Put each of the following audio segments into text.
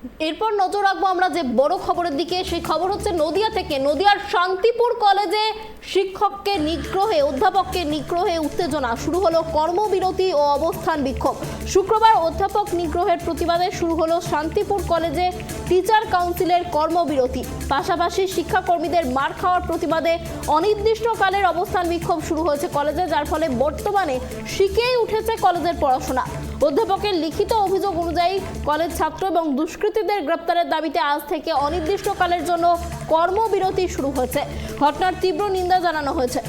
এরপর নজর রাখবো আমরা যে বড় খবরের দিকে। সেই খবর হচ্ছে নদিয়া থেকে। নদিয়ার শান্তিপুর কলেজে শিক্ষককে নিগ্রহে, অধ্যাপককে নিগ্রহে উত্তেজনা। শুরু হলো কর্মবিরতি ও অবস্থান বিক্ষোভ। শুক্রবার অধ্যাপক নিগ্রহের প্রতিবাদে শুরু হলো শান্তিপুর কলেজে টিচার কাউন্সিলের কর্মবিরতি। পাশাপাশি শিক্ষাকর্মীদের মার খাওয়ার প্রতিবাদে অনির্দিষ্টকালের অবস্থান বিক্ষোভ শুরু হয়েছে কলেজে, যার ফলে বর্তমানে শিখেই উঠেছে কলেজের পড়াশোনা। অধ্যাপকের লিখিত অভিযোগ অনুযায়ী কলেজ ছাত্র এবং দুষ্কৃতীদের গ্রেপ্তারের দাবিতে আজ থেকে অনির্দিষ্টকালের জন্য কর্মবিরতি শুরু হয়েছে। ঘটনার তীব্র নিন্দা জানানো হয়েছে।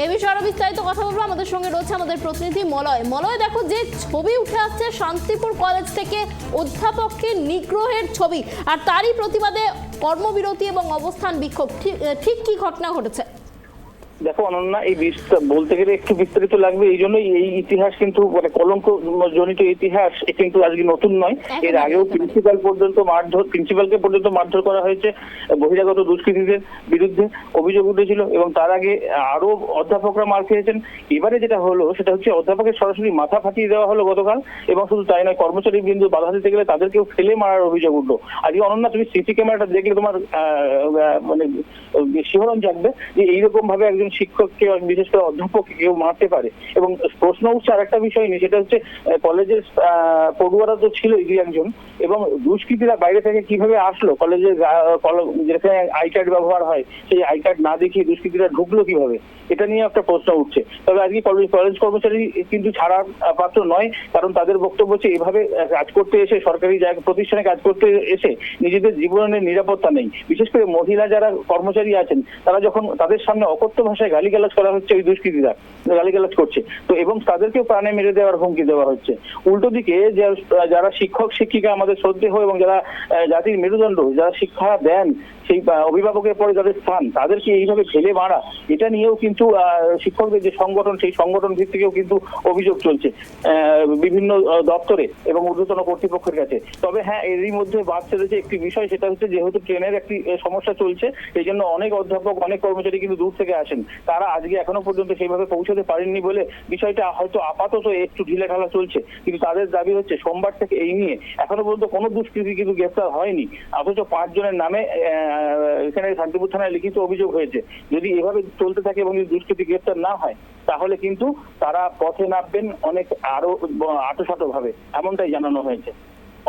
এ বিষয়ে আরো বিস্তারিত কথা বলবো। আমাদের সঙ্গে রয়েছে আমাদের প্রতিনিধি মলয়। মলয়, দেখো যে ছবি উঠে আসছে শান্তিপুর কলেজ থেকে অধ্যাপককে নিগ্রহের ছবি, আর তারই প্রতিবাদে কর্মবিরতি এবং অবস্থান বিক্ষোভ। ঠিক কি ঘটনা ঘটেছে? দেখো অনন্যা, এই বলতে গেলে একটু বিস্তারিত লাগবে, এই জন্যই এই ইতিহাস কিন্তু মানে কলঙ্ক জনিত ইতিহাস কিন্তু আজকে নতুন নয়। এর আগেও প্রিন্সিপালকে পর্যন্ত মারধর করা হয়েছে বহিরাগত দুষ্কৃতীদের বিরুদ্ধে অভিযোগ উঠেছিল, এবং তার আগে আরো অধ্যাপকরা মার খেয়েছেন। এবারে যেটা হলো সেটা হচ্ছে অধ্যাপকের সরাসরি মাথা ফাটিয়ে দেওয়া হলো গতকাল, এবং শুধু তাই নয়, কর্মচারী বিন্দু বাধা দিতে গেলে তাদেরকেও ফেলে মারার অভিযোগ উঠলো। আজকে অনন্যা, তুমি সিসি ক্যামেরাটা দেখলে তোমার মানে শিহরণ জাগবে যে এইরকম ভাবে একজন শিক্ষককে, বিশেষ করে অধ্যাপককে কেউ মারতে পারে। এবং প্রশ্ন উঠছে আর একটা বিষয় নিয়ে, সেটা হচ্ছে কলেজের পড়ুয়ারা তো ছিল দুই একজন, এবং দুষ্কৃতীরা বাইরে থেকে কিভাবে আসলো কলেজের, যেখানে আই কার্ড ব্যবহার হয় সেই আই কার্ড না দেখিয়ে দুষ্কৃতীরা ঢুকলো কিভাবে, এটা নিয়ে একটা প্রশ্ন উঠছে। তবে আজকে কলেজ কর্মচারী কিন্তু ছাড়ার পাত্র নয়, কারণ তাদের বক্তব্য হচ্ছে এভাবে কাজ করতে এসে, সরকারি প্রতিষ্ঠানে কাজ করতে এসে নিজেদের জীবনের নিরাপত্তা নেই। বিশেষ করে মহিলা যারা কর্মচারী আছেন, তারা যখন তাদের সামনে অকথ্য ভাষায় গালিগালাজ করা হচ্ছে, ওই দুষ্কৃতীরা গালিগালাজ করছে তো, এবং তাদেরকেও প্রাণে মেরে দেওয়ার হুমকি দেওয়া হচ্ছে। উল্টো দিকে যারা শিক্ষক শিক্ষিকা আমাদের শ্রদ্ধেয় এবং যারা জাতির মেরুদণ্ড, যারা শিক্ষা দেন, সেই অভিভাবকের পরে যাদের স্থান, তাদেরকে এইভাবে ফেলে মারা, এটা নিয়েও কিন্তু শিক্ষকদের যে সংগঠন, সেই সংগঠন ভিত্তিকেও কিন্তু অভিযোগ চলছে বিভিন্ন দপ্তরে এবং ঊর্ধ্বতন কর্তৃপক্ষের কাছে। তবে হ্যাঁ, এরই মধ্যে বাদ ছেড়েছে একটি বিষয়, সেটা হচ্ছে যেহেতু ট্রেনের একটি সমস্যা চলছে, এই জন্য অনেক অধ্যাপক, অনেক কর্মচারী কিন্তু দূর থেকে আসেন। তারা আজকে এখনো পর্যন্ত সেইভাবে পৌঁছতে পারেননি বলে বিষয়টা হয়তো আপাতত একটু ঢিলেঢালা চলছে। কিন্তু তাদের দাবি হচ্ছে সোমবার থেকে এই নিয়ে এখনো পর্যন্ত কোনো দুষ্কৃতী কিন্তু গ্রেফতার হয়নি, অথচ 5 জনের নামে এখানে শান্তিপুর থানায় লিখিত অভিযোগ হয়েছে। যদি এভাবে চলতে থাকে এবং যদি দুষ্কৃতী গ্রেফতার না হয়, তাহলে কিন্তু তারা পথে নামবেন অনেক আরো আঁটোসাঁটো ভাবে, এমনটাই জানানো হয়েছে।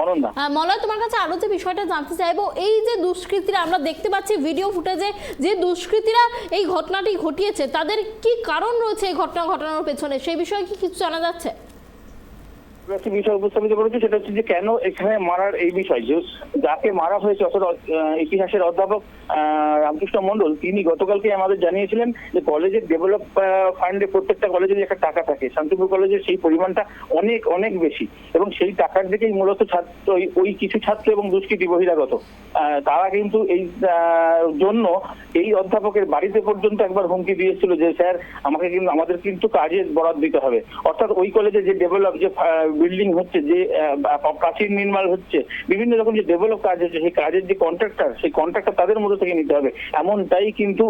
অনন্যা, মলয়, তোমার কাছে আরো যে বিষয়টা জানতে চাইবো, এই যে দুষ্কৃতীরা আমরা দেখতে পাচ্ছি ভিডিও ফুটেজে, যে দুষ্কৃতীরা এই ঘটনাটি ঘটিয়েছে, তাদের কি কারণ রয়েছে এই ঘটনা ঘটানোর পেছনে, সেই বিষয়ে কি কিছু জানা যাচ্ছে? একটি বিষয় উপস্থাপিত করেছে, সেটা হচ্ছে যে কেন এখানে মারার এই বিষয়, যে যাকে মারা হয়েছে অথবা ইতিহাসের অধ্যাপক রামকৃষ্ণ মন্ডল, তিনি গতকালকে আমাদের জানিয়েছিলেন যে কলেজের ডেভেলপ ফান্ডে প্রত্যেকটা কলেজের একটা টাকা থাকে, শান্তিপুর কলেজের সেই পরিমাণটা অনেক অনেক বেশি, এবং সেই টাকার দিকেই মূলত ছাত্র, ওই কিছু ছাত্র এবং দুষ্কৃতী বহিরাগত তারা কিন্তু এই জন্য এই অধ্যাপকের বাড়িতে পর্যন্ত একবার হুমকি দিয়েছিল যে স্যার আমাদের কিন্তু কাজের বরাদ দিতে হবে। অর্থাৎ ওই কলেজে যে ডেভেলপ, যে বিল্ডিং হচ্ছে, যে প্রাচীর নির্মাণ হচ্ছে, বিভিন্ন রকম যে ডেভেলপ কাজ হচ্ছে, সেই কাজের যে কন্ট্রাক্টর, সেই কন্ট্রাক্টর তাদের মধ্যে থেকে নিতে হবে, এমনটাই কিন্তু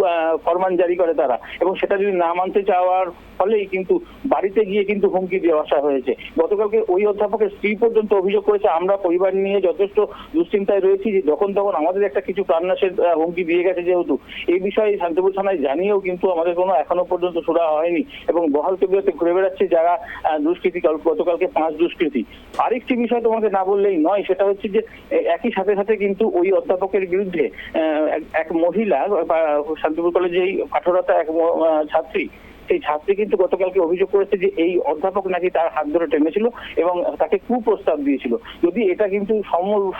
ফরমান জারি করে তারা। এবং সেটা যদি না মানতে চাওয়ার ফলেই কিন্তু বাড়িতে গিয়ে কিন্তু হুমকি দিয়ে আসা হয়েছে। গতকালকে ওই অধ্যাপকের স্ত্রী পর্যন্ত অভিযোগ করেছে, আমরা পরিবার নিয়ে যথেষ্ট দুশ্চিন্তায় রয়েছি, যে যখন তখন আমাদের একটা কিছু প্রাণনাশের হুমকি দিয়ে গেছে। যেহেতু এই বিষয়ে শান্তিপুর থানায় জানিয়েও কিন্তু আমাদের কোনো এখনো পর্যন্ত সুরা হয়নি, এবং বহাল তবিয়তে ঘুরে বেড়াচ্ছে যারা দুষ্কৃতী, গতকালকে 5 দুষ্কৃতী। আরেকটি বিষয় তোমাকে না বললেই নয়, সেটা হচ্ছে যে একই সাথে সাথে কিন্তু ওই অধ্যাপকের বিরুদ্ধে এক মহিলা, শান্তিপুর কলেজে পাঠরতা এক ছাত্রী, সেই ছাত্রী কিন্তু গতকালকে অভিযোগ করেছে যে এই অধ্যাপক নাকি তার হাত ধরে টেনেছিল এবং তাকে কুপ্রস্তাব দিয়েছিল। যদি এটা কিন্তু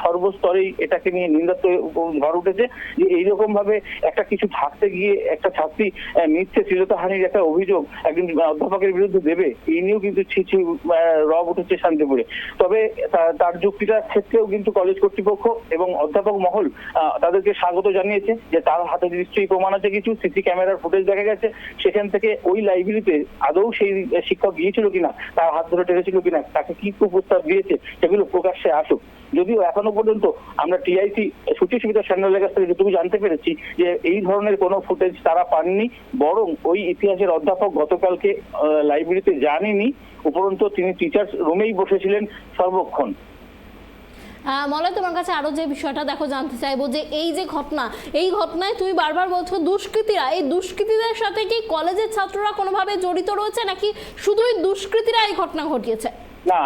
সর্বস্তরেই এটাকে নিয়ে নিন্দা ঝড় উঠেছে, যে এইরকম ভাবে একটা কিছু থাকতে গিয়ে একটা ছাত্রী মিথ্যে শ্লীলতাহানির একটা অভিযোগ একজন অধ্যাপকের বিরুদ্ধে দেবে, এই নিয়েও কিন্তু ছিছি রব উঠেছে শান্তিপুরে। তবে তার যুক্তিটার ক্ষেত্রেও কিন্তু কলেজ কর্তৃপক্ষ এবং অধ্যাপক মহল তাদেরকে স্বাগত জানিয়েছে, যে তার হাতে নিশ্চয়ই প্রমাণ আছে, কিছু সিসি ক্যামেরার ফুটেজ দেখা গেছে, সেখান থেকে ওই লাইব্রেরিতে আদৌ সেই শিক্ষক গিয়েছিল কিনা, তার হাত ধরে টেনেছিল কিনা, তাকে কি প্রস্তাব দিয়েছে, সেগুলো প্রকাশ্যে আসুক। যদিও এখনো পর্যন্ত আমরা টিআইসি সুচিস্মিতা স্যান্ডেলের কাছ থেকে যেটুকু জানতে পেরেছি যে এই ধরনের কোনো ফুটেজ তারা পাননি, বরং ওই ইতিহাসের অধ্যাপক গতকালকে লাইব্রেরিতে যাননি, উপরন্তু তিনি টিচার্স রুমেই বসেছিলেন সর্বক্ষণ। মলয়, তোমার কাছে আরো যে বিষয়টা দেখো জানতে চাইবো যে এই যে ঘটনা, এই ঘটনায় তুমি বারবার বলছো দুষ্কৃতীরা, এই দুষ্কৃতীদের সাথে কি কলেজের ছাত্ররা কোনোভাবে জড়িত রয়েছে নাকি শুধুই দুষ্কৃতীরা এই ঘটনা ঘটিয়েছে? না,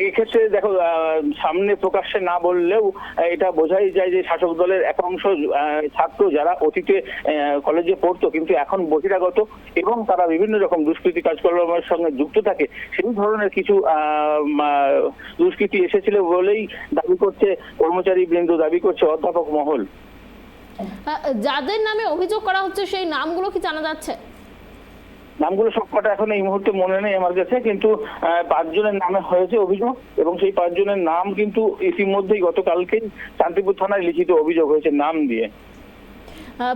এক্ষেত্রে দেখো, সামনে প্রকাশ্যে না বললেও এটা বোঝাই যায় যে শাসক দলের একাংশ ছাত্র যারা অতীতে কলেজে পড়তো কিন্তু এখন বহিরাগত এবং তারা বিভিন্ন রকম দুষ্কৃতি কাজকর্মের সঙ্গে যুক্ত থাকে, সেই ধরনের কিছু দুষ্কৃতি এসেছিল বলেই দাবি করছে কর্মচারী বৃন্দ, দাবি করছে অধ্যাপক মহল। যাদের নামে অভিযোগ করা হচ্ছে সেই নামগুলো কি জানা যাচ্ছে? নামগুলো সবকটা এখন এই মুহূর্তে মনে নেই আমার কাছে, কিন্তু 5 জনের নামে হয়েছে অভিযোগ এবং সেই 5 জনের নাম কিন্তু ইতিমধ্যেই গতকালকেই শান্তিপুর থানায় লিখিত অভিযোগ হয়েছে নাম দিয়ে।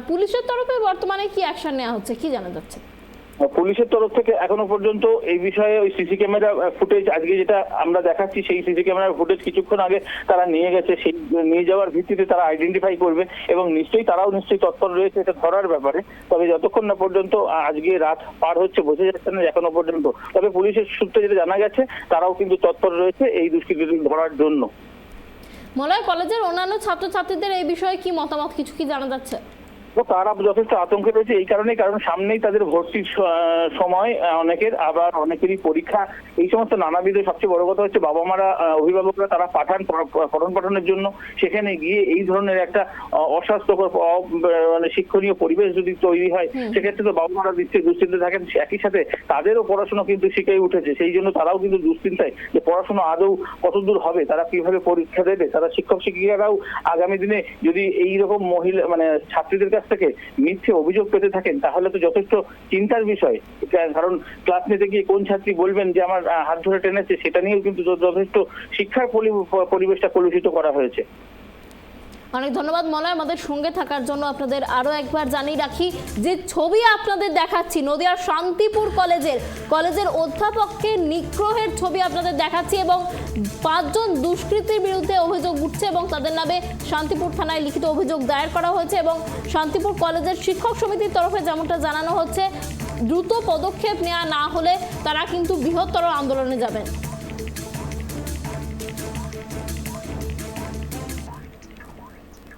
পুলিশের তরফে বর্তমানে কি অ্যাকশন নেওয়া হচ্ছে, কি জানা যাচ্ছে? পুলিশের তরফ থেকে এখনো পর্যন্ত এই বিষয়ে ওই সিসি ক্যামেরা ফুটেজ আজকে যেটা আমরা দেখাচ্ছি, সেই সিসি ক্যামেরার ফুটেজ কিছুক্ষণ আগে তারা নিয়ে গেছে, সেই নিয়ে যাওয়ার ভিত্তিতে তারা আইডেন্টিফাই করবে এবং তারাও নিশ্চয়ই তৎপর রয়েছে এটা ধরার ব্যাপারে। তবে যতক্ষণ না পর্যন্ত আজকে রাত পার হচ্ছে বোঝা যাচ্ছে না এখনো পর্যন্ত। তবে পুলিশের সূত্রে যেটা জানা গেছে তারাও কিন্তু তৎপর রয়েছে এই দুষ্কৃতীদের ধরার জন্য। মলয়, কলেজের অন্যান্য ছাত্রছাত্রীদের এই বিষয়ে কি মতামত, কিছু কি জানা যাচ্ছে? তারা যথেষ্ট আতঙ্কে রয়েছে এই কারণেই, কারণ সামনেই তাদের ভর্তির সময়, অনেকের আবার অনেকেরই পরীক্ষা, এই সমস্ত নানাবিধ। সবচেয়ে বড় কথা হচ্ছে বাবা মারা, অভিভাবকরা তারা পাঠান পঠন পাঠনের জন্য, সেখানে গিয়ে এই ধরনের একটা অস্বাস্থ্যকর মানে শিক্ষণীয় পরিবেশ যদি তৈরি হয় সেক্ষেত্রে তো বাবা মারা দুশ্চিন্তা থাকেন, একই সাথে তাদেরও পড়াশোনা কিন্তু শিখেই উঠেছে, সেই জন্য তারাও কিন্তু দুশ্চিন্তায় যে পড়াশোনা আদৌ কতদূর হবে, তারা কিভাবে পরীক্ষা দেবে। তারা শিক্ষক শিক্ষিকারাও আগামী দিনে যদি এইরকম মহিলা মানে ছাত্রীদের কাছ থেকে মিথ্যে অভিযোগ পেতে থাকেন তাহলে তো যথেষ্ট চিন্তার বিষয়, কারণ ক্লাস নিতে গিয়ে কোন ছাত্রী বলবেন যে আমার হাত ধরে টেনেছে, সেটা নিয়েও কিন্তু যথেষ্ট শিক্ষার পরিবেশটা কলুষিত করা হয়েছে। অনেক ধন্যবাদ মলয় আমাদের সঙ্গে থাকার জন্য। আপনাদের আরো একবার জানিয়ে রাখি যে ছবি আপনাদের দেখাচ্ছি নদিয়ার শান্তিপুর কলেজের অধ্যাপককে নিগ্রহের ছবি আপনাদের দেখাচ্ছি এবং 5 জন দুষ্কৃতীর বিরুদ্ধে অভিযোগ উঠছে এবং তাদের নামে শান্তিপুর থানায় লিখিত অভিযোগ দায়ের করা হয়েছে এবং শান্তিপুর কলেজের শিক্ষক সমিতির তরফে যেমনটা জানানো হচ্ছে দ্রুত পদক্ষেপ নেওয়া না হলে তারা কিন্তু বৃহত্তর আন্দোলনে যাবেন।